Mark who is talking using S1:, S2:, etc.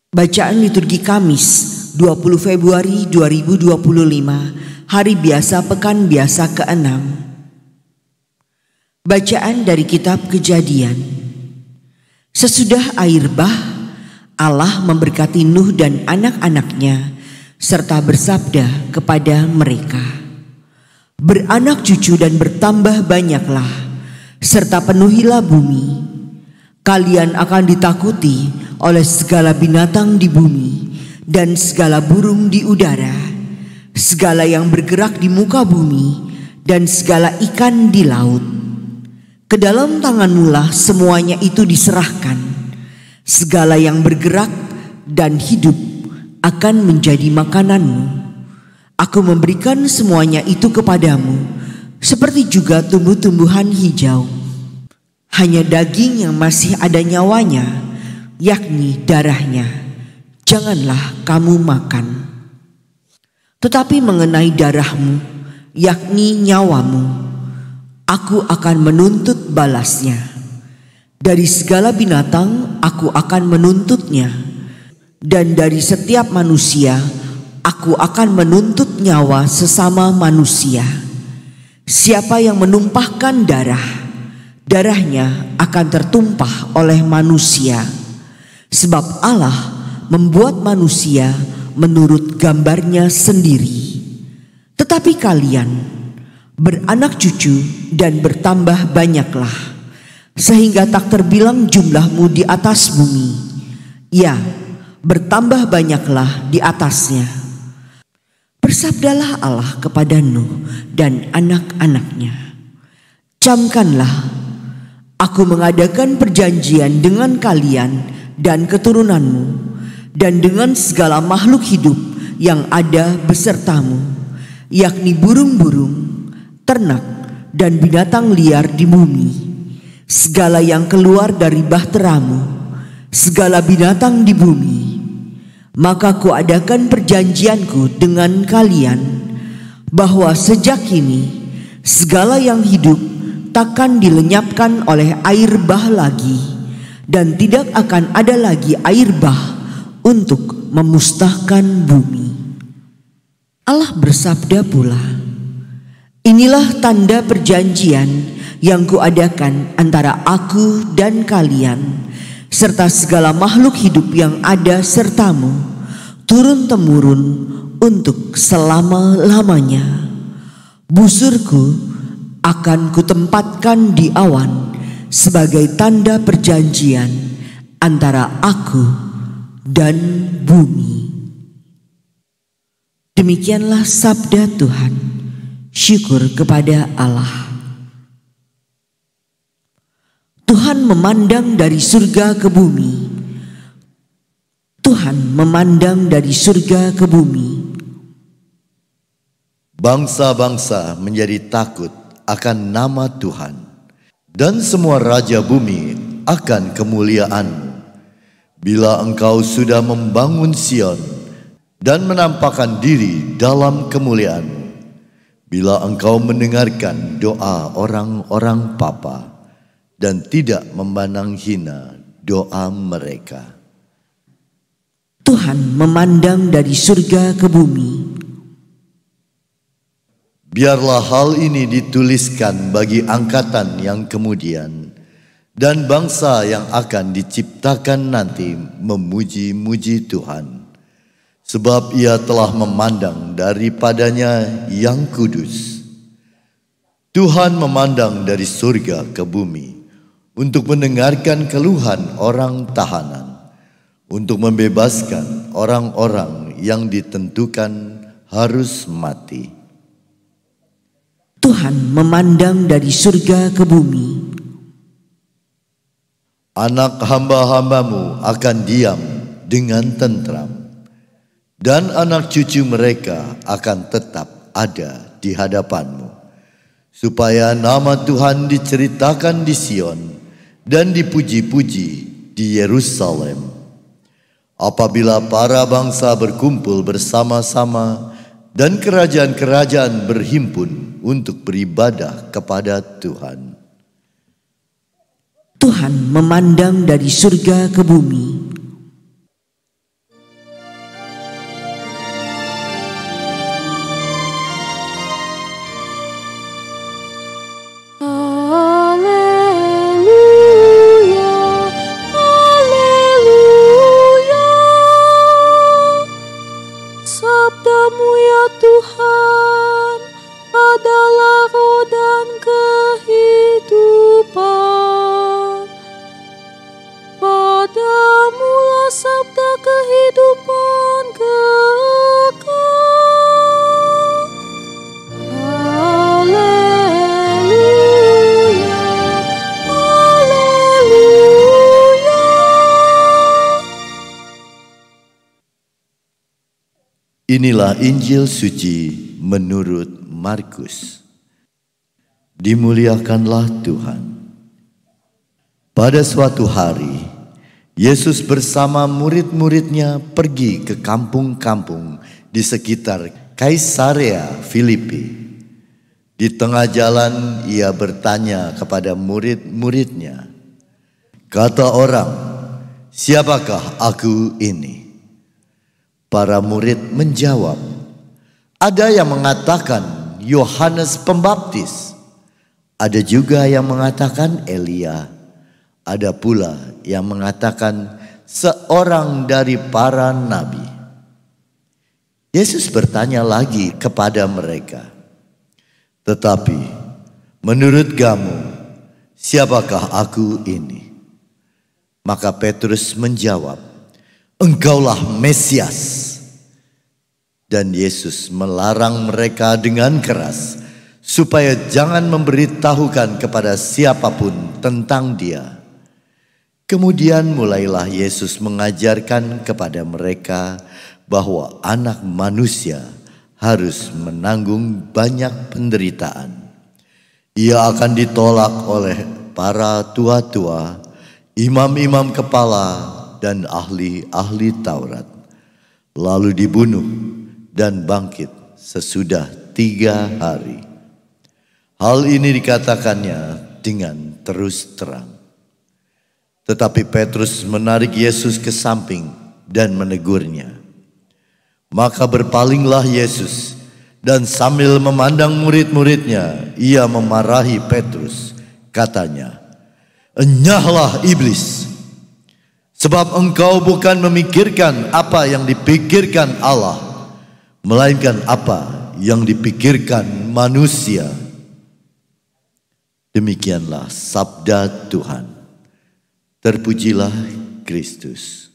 S1: Bacaan liturgi Kamis 20 Februari 2025, Hari Biasa Pekan Biasa ke-6. Bacaan dari Kitab Kejadian. Sesudah air bah, Allah memberkati Nuh dan anak-anaknya serta bersabda kepada mereka, "Beranak cucu dan bertambah banyaklah, serta penuhilah bumi. Kalian akan ditakuti oleh segala binatang di bumi dan segala burung di udara, segala yang bergerak di muka bumi dan segala ikan di laut. Ke dalam tanganmu-lah semuanya itu diserahkan. Segala yang bergerak dan hidup akan menjadi makananmu. Aku memberikan semuanya itu kepadamu, seperti juga tumbuh-tumbuhan hijau. Hanya daging yang masih ada nyawanya, yakni darahnya, janganlah kamu makan. Tetapi mengenai darahmu, yakni nyawamu, aku akan menuntut balasnya. Dari segala binatang aku akan menuntutnya, dan dari setiap manusia aku akan menuntut nyawa sesama manusia. Siapa yang menumpahkan darah, darahnya akan tertumpah oleh manusia. Sebab Allah membuat manusia menurut gambarnya sendiri. Tetapi kalian beranak cucu dan bertambah banyaklah, sehingga tak terbilang jumlahmu di atas bumi. Ya, bertambah banyaklah di atasnya." Bersabdalah Allah kepada Nuh dan anak-anaknya, "Camkanlah, Aku mengadakan perjanjian dengan kalian dan keturunanmu, dan dengan segala makhluk hidup yang ada besertamu, yakni burung-burung, ternak, dan binatang liar di bumi, segala yang keluar dari bahteramu, segala binatang di bumi. Maka kuadakan perjanjianku dengan kalian, bahwa sejak kini segala yang hidup takkan dilenyapkan oleh air bah lagi, dan tidak akan ada lagi air bah untuk memusnahkan bumi." Allah bersabda pula, "Inilah tanda perjanjian yang kuadakan antara aku dan kalian, serta segala makhluk hidup yang ada sertamu, turun-temurun untuk selama-lamanya. Busurku akan kutempatkan di awan sebagai tanda perjanjian antara aku dan bumi." Demikianlah sabda Tuhan. Syukur kepada Allah. Tuhan memandang dari surga ke bumi. Tuhan memandang dari surga ke bumi.
S2: Bangsa-bangsa menjadi takut akan nama Tuhan, dan semua raja bumi akan kemuliaan-Mu. Bila Engkau sudah membangun Sion dan menampakkan diri dalam kemuliaan-Mu, bila Engkau mendengarkan doa orang-orang papa dan tidak memandang hina doa mereka.
S1: Tuhan memandang dari surga ke bumi.
S2: Biarlah hal ini dituliskan bagi angkatan yang kemudian dan bangsa yang akan diciptakan nanti memuji-muji Tuhan. Sebab Ia telah memandang daripadanya yang kudus. Tuhan memandang dari surga ke bumi untuk mendengarkan keluhan orang tahanan, untuk membebaskan orang-orang yang ditentukan harus mati.
S1: Tuhan memandang dari surga ke bumi.
S2: Anak hamba-hambamu akan diam dengan tentram, dan anak cucu mereka akan tetap ada di hadapanmu, supaya nama Tuhan diceritakan di Sion dan dipuji-puji di Yerusalem. Apabila para bangsa berkumpul bersama-sama dan kerajaan-kerajaan berhimpun untuk beribadah kepada Tuhan.
S1: Tuhan memandang dari surga ke bumi.
S2: Inilah Injil suci menurut Markus. Dimuliakanlah Tuhan. Pada suatu hari, Yesus bersama murid-muridnya pergi ke kampung-kampung di sekitar Kaisarea Filipi. Di tengah jalan ia bertanya kepada murid-muridnya, kata orang, "Siapakah aku ini?" Para murid menjawab, "Ada yang mengatakan Yohanes Pembaptis, ada juga yang mengatakan Elia, ada pula yang mengatakan seorang dari para nabi." Yesus bertanya lagi kepada mereka, "Tetapi menurut kamu, siapakah aku ini?" Maka Petrus menjawab, "Engkaulah Mesias." Dan Yesus melarang mereka dengan keras supaya jangan memberitahukan kepada siapapun tentang Dia. Kemudian mulailah Yesus mengajarkan kepada mereka bahwa Anak Manusia harus menanggung banyak penderitaan. Ia akan ditolak oleh para tua-tua, imam-imam kepala, dan ahli-ahli Taurat, lalu dibunuh dan bangkit sesudah 3 hari. Hal ini dikatakannya dengan terus terang. Tetapi Petrus menarik Yesus ke samping dan menegurnya. Maka berpalinglah Yesus dan sambil memandang murid-muridnya, ia memarahi Petrus. Katanya, "Enyahlah iblis, sebab engkau bukan memikirkan apa yang dipikirkan Allah, melainkan apa yang dipikirkan manusia." Demikianlah sabda Tuhan. Terpujilah Kristus.